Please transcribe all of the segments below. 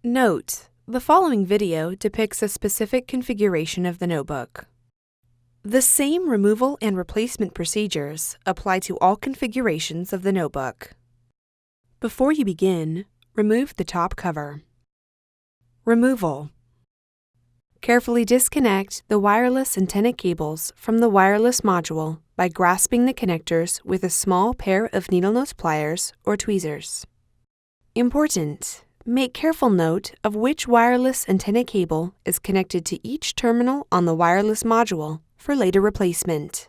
Note: the following video depicts a specific configuration of the notebook. The same removal and replacement procedures apply to all configurations of the notebook. Before you begin, remove the top cover. Removal. Carefully disconnect the wireless antenna cables from the wireless module by grasping the connectors with a small pair of needle-nose pliers or tweezers. Important: make careful note of which wireless antenna cable is connected to each terminal on the wireless module for later replacement.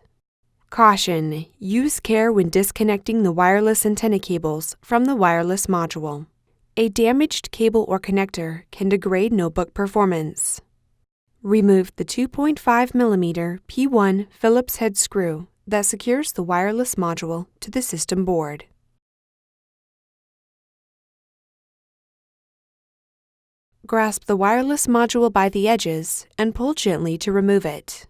Caution: use care when disconnecting the wireless antenna cables from the wireless module. A damaged cable or connector can degrade notebook performance. Remove the 2.5mm P1 Phillips-head screw that secures the wireless module to the system board. Grasp the wireless module by the edges and pull gently to remove it.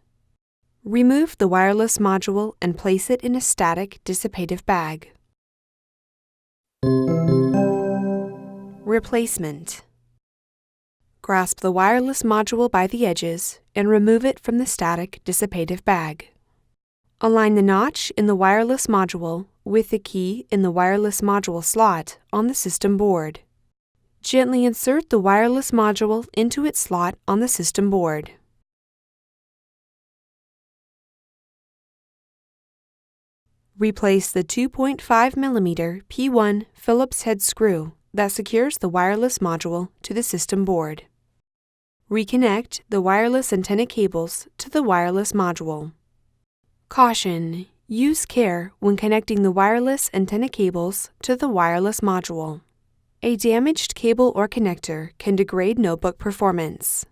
Remove the wireless module and place it in a static dissipative bag. Replacement. Grasp the wireless module by the edges and remove it from the static dissipative bag. Align the notch in the wireless module with the key in the wireless module slot on the system board. Gently insert the wireless module into its slot on the system board. Replace the 2.5mm P1 Phillips-head screw that secures the wireless module to the system board. Reconnect the wireless antenna cables to the wireless module. Caution: use care when connecting the wireless antenna cables to the wireless module. A damaged cable or connector can degrade notebook performance.